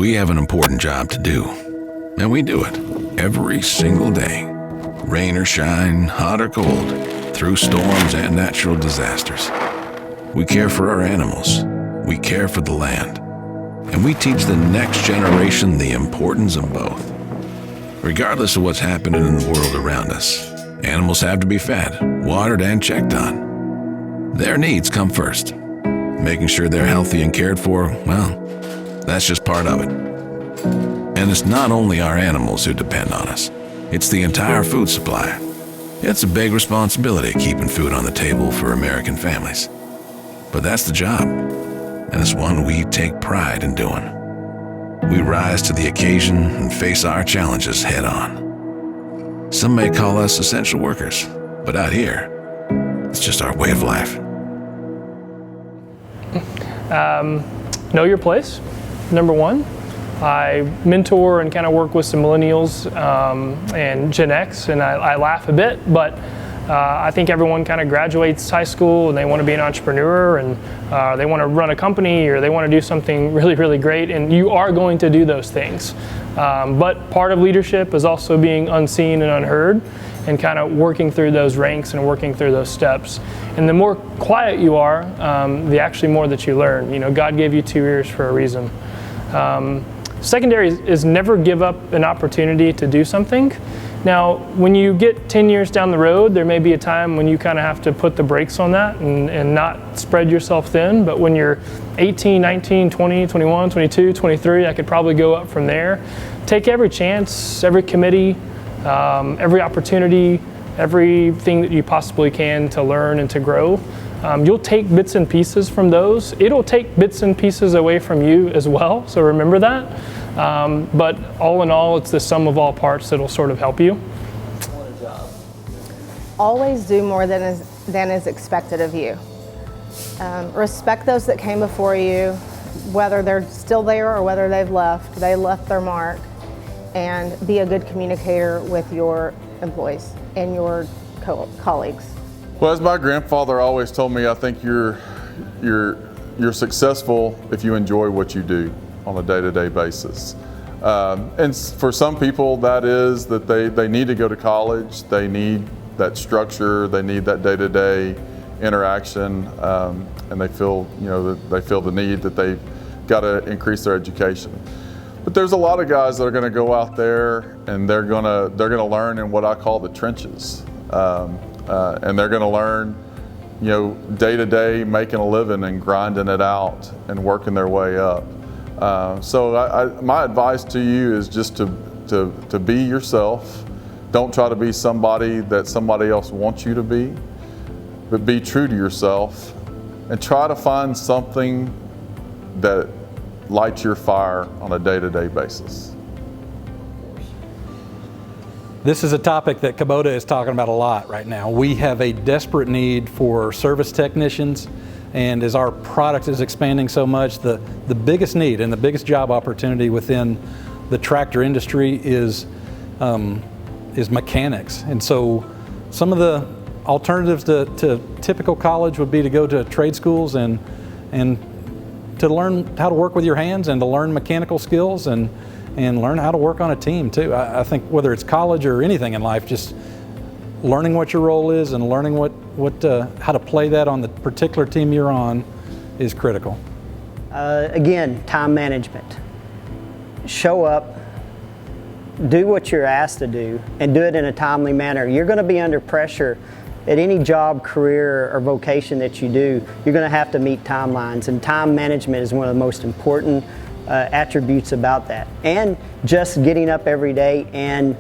We have an important job to do, and we do it every single day. Rain or shine, hot or cold, through storms and natural disasters. We care for our animals, we care for the land, and we teach the next generation the importance of both. Regardless of what's happening in the world around us, animals have to be fed, watered, and checked on. Their needs come first. Making sure they're healthy and cared for, well, that's just part of it. And it's not only our animals who depend on us, it's the entire food supply. It's a big responsibility keeping food on the table for American families. But that's the job, and it's one we take pride in doing. We rise to the occasion and face our challenges head on. Some may call us essential workers, but out here, it's just our way of life. Know your place, number one. I mentor and kind of work with some millennials and Gen X, and I laugh a bit, but I think everyone kind of graduates high school and they want to be an entrepreneur, and they want to run a company, or they want to do something really, really great, and you are going to do those things. But part of leadership is also being unseen and unheard, and kind of working through those ranks and working through those steps. And the more quiet you are, the actually more that you learn. You know, God gave you 2 ears for a reason. Secondary is never give up an opportunity to do something. Now, when you get 10 years down the road, there may be a time when you kind of have to put the brakes on that and not spread yourself thin. But when you're 18, 19, 20, 21, 22, 23, I could probably go up from there. Take every chance, every committee, every opportunity, everything that you possibly can to learn and to grow. You'll take bits and pieces from those. It'll take bits and pieces away from you as well, so remember that. But all in all, it's the sum of all parts that'll sort of help you. Always do more than is expected of you. Respect those that came before you, whether they're still there or whether they've left. They left their mark. And be a good communicator with your employees and your colleagues. Well, as my grandfather always told me, I think you're successful if you enjoy what you do on a day-to-day basis. And for some people, that is that they need to go to college, they need that structure, they need that day-to-day interaction, and they feel, that they feel the need that they've got to increase their education. But there's a lot of guys that are going to go out there and they're going to learn in what I call the trenches, and they're going to learn, day to day, making a living and grinding it out and working their way up. So my advice to you is just to be yourself. Don't try to be somebody that somebody else wants you to be, but be true to yourself and try to find something that lights your fire on a day-to-day basis. This is a topic that Kubota is talking about a lot right now. We have a desperate need for service technicians, and as our product is expanding so much, the biggest need and the biggest job opportunity within the tractor industry is mechanics. And so some of the alternatives to typical college would be to go to trade schools and to learn how to work with your hands and to learn mechanical skills and learn how to work on a team too. I think whether it's college or anything in life, just learning what your role is and learning how to play that on the particular team you're on is critical. Again, time management. Show up, do what you're asked to do, and do it in a timely manner. You're going to be under pressure at any job, career, or vocation that you do. You're going to have to meet timelines, and time management is one of the most important attributes about that. And just getting up every day and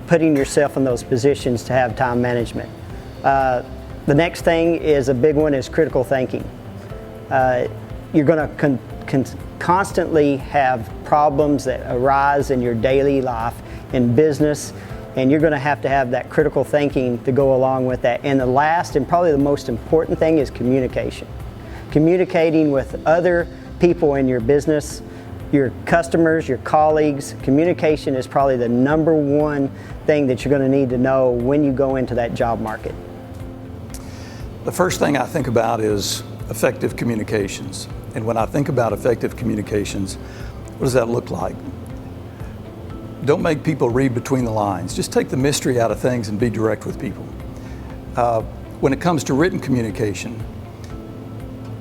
putting yourself in those positions to have time management. The next thing is a big one is critical thinking. You're going to constantly have problems that arise in your daily life, in business, and you're going to have that critical thinking to go along with that. And the last and probably the most important thing is communication. Communicating with other people in your business, your customers, your colleagues. Communication is probably the number one thing that you're going to need to know when you go into that job market. The first thing I think about is effective communications. And when I think about effective communications, What does that look like? Don't make people read between the lines. Just take the mystery out of things and be direct with people. When it comes to written communication,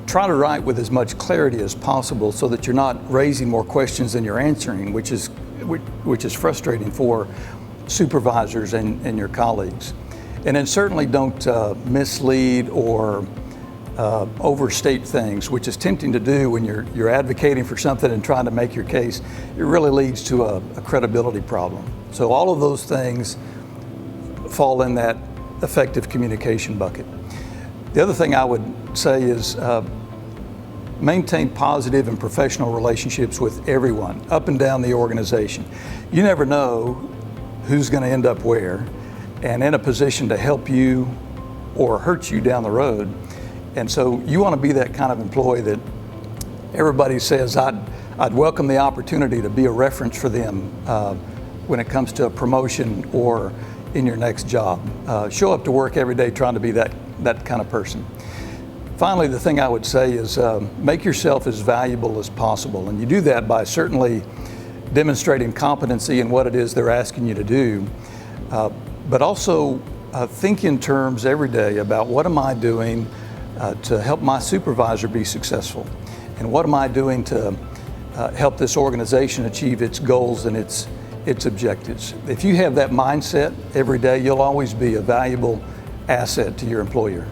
try to write with as much clarity as possible so that you're not raising more questions than you're answering, which is frustrating for supervisors and your colleagues. And then certainly don't mislead or overstate things, which is tempting to do when you're advocating for something and trying to make your case. It really leads to a credibility problem. So all of those things fall in that effective communication bucket. The other thing I would say is maintain positive and professional relationships with everyone up and down the organization. You never know who's going to end up where and in a position to help you or hurt you down the road. And so you want to be that kind of employee that everybody says, I'd welcome the opportunity to be a reference for them when it comes to a promotion or in your next job. Show up to work every day trying to be that kind of person. Finally, the thing I would say is make yourself as valuable as possible. And you do that by certainly demonstrating competency in what it is they're asking you to do, but also think in terms every day about what am I doing to help my supervisor be successful? And what am I doing to help this organization achieve its goals and its objectives? If you have that mindset every day, you'll always be a valuable asset to your employer.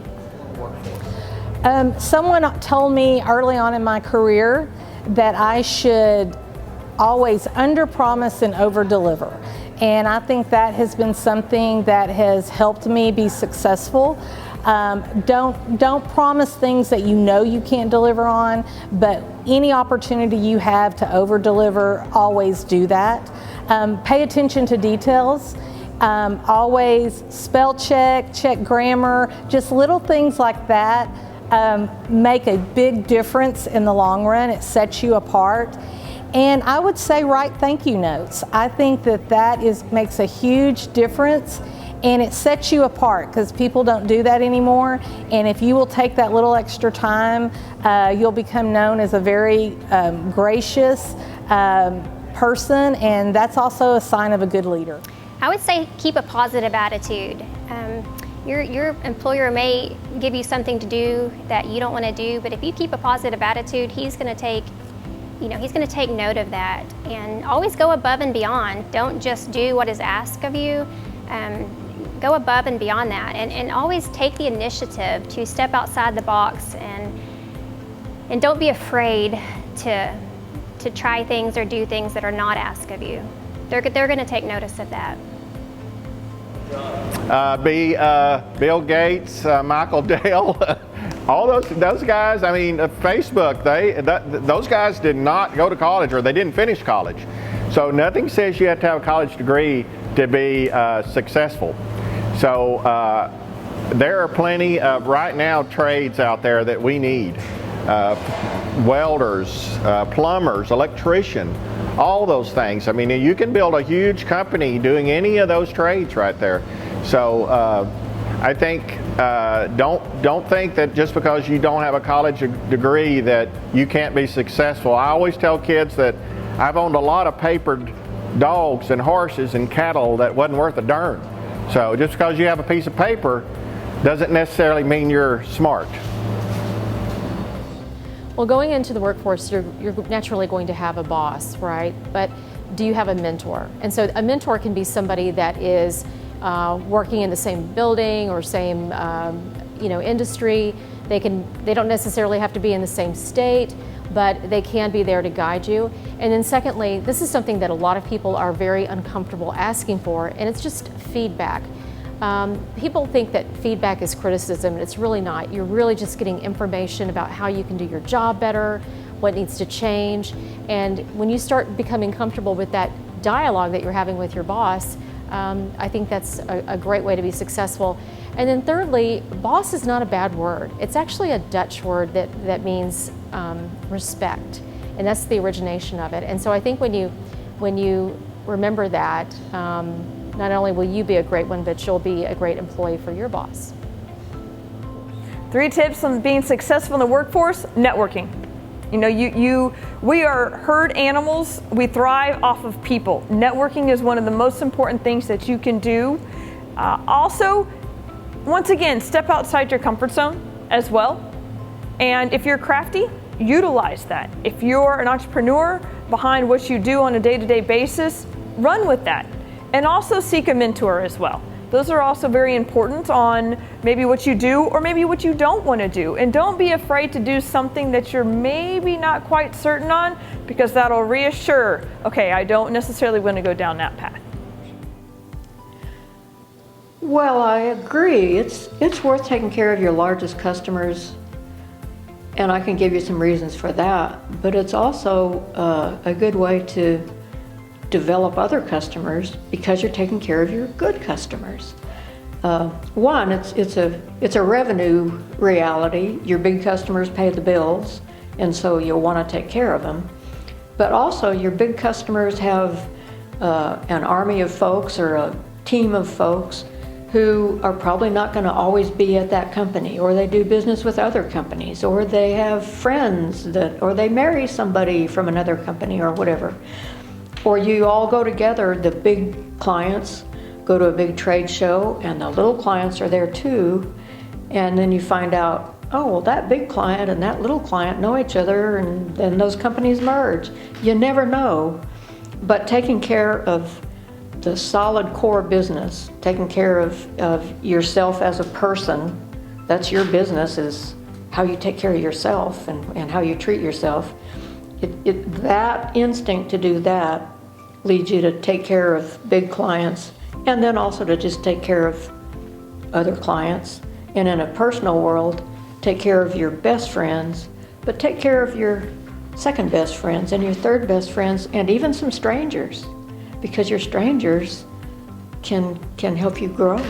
Someone told me early on in my career that I should always under-promise and over-deliver. And I think that has been something that has helped me be successful. Don't promise things that you know you can't deliver on, but any opportunity you have to over-deliver, always do that. Pay attention to details. Always spell check grammar, just little things like that make a big difference in the long run. It sets you apart. And I would say write thank you notes. I think that makes a huge difference, and it sets you apart because people don't do that anymore. And if you will take that little extra time, you'll become known as a very gracious person, and that's also a sign of a good leader. I would say keep a positive attitude. Your employer may give you something to do that you don't want to do, but if you keep a positive attitude, he's going to take note of that, and always go above and beyond. Don't just do what is asked of you. Go above and beyond that, and always take the initiative to step outside the box, and don't be afraid to try things or do things that are not asked of you. They're going to take notice of that. Bill Gates, Michael Dell, all those guys. I mean, Facebook. Those guys did not go to college, or they didn't finish college. So nothing says you have to have a college degree to be successful. So there are plenty of right now trades out there that we need: welders, plumbers, electrician. All those things. I mean, you can build a huge company doing any of those trades right there. So I think don't think that just because you don't have a college degree that you can't be successful. I always tell kids that I've owned a lot of papered dogs and horses and cattle that wasn't worth a darn. So just because you have a piece of paper doesn't necessarily mean you're smart. Well, going into the workforce, you're naturally going to have a boss, right? But do you have a mentor? And so a mentor can be somebody that is working in the same building or same industry. They don't necessarily have to be in the same state, but they can be there to guide you. And then secondly, this is something that a lot of people are very uncomfortable asking for, and it's just feedback. People think that feedback is criticism, and it's really not. You're really just getting information about how you can do your job better, what needs to change. And when you start becoming comfortable with that dialogue that you're having with your boss, I think that's a great way to be successful. And then thirdly, boss is not a bad word. It's actually a Dutch word that means respect, and that's the origination of it. And so I think when you remember that, not only will you be a great one, but you'll be a great employee for your boss. 3 tips on being successful in the workforce: networking, You know, we are herd animals. We thrive off of people. Networking is one of the most important things that you can do. Also, once again, step outside your comfort zone as well. And if you're crafty, utilize that. If you're an entrepreneur behind what you do on a day-to-day basis, run with that. And also seek a mentor as well. Those are also very important on maybe what you do or maybe what you don't want to do. And don't be afraid to do something that you're maybe not quite certain on, because that'll reassure, okay, I don't necessarily want to go down that path. Well, I agree. It's worth taking care of your largest customers, and I can give you some reasons for that. But it's also a good way to develop other customers because you're taking care of your good customers. One, it's a revenue reality. Your big customers pay the bills, and so you'll want to take care of them. But also, your big customers have an army of folks or a team of folks who are probably not going to always be at that company, or they do business with other companies, or they have friends or they marry somebody from another company or whatever. Or you all go together, the big clients go to a big trade show and the little clients are there too, and then you find out, oh, well, that big client and that little client know each other, and then those companies merge. You never know. But taking care of the solid core business, taking care of yourself as a person, that's your business, is how you take care of yourself and how you treat yourself. That instinct to do that leads you to take care of big clients, and then also to just take care of other clients. And in a personal world, take care of your best friends, but take care of your second best friends and your third best friends, and even some strangers, because your strangers can help you grow.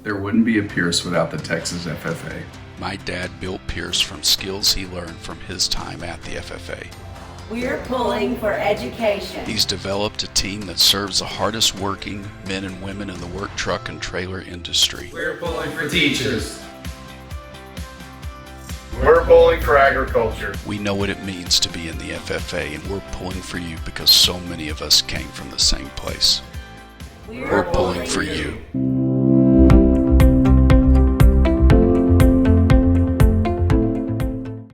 There wouldn't be a Pierce without the Texas FFA. My dad built Pierce from skills he learned from his time at the FFA. We're pulling for education. He's developed a team that serves the hardest working men and women in the work truck and trailer industry. We're pulling for teachers. We're pulling for agriculture. We know what it means to be in the FFA, and we're pulling for you because so many of us came from the same place. We're pulling for you.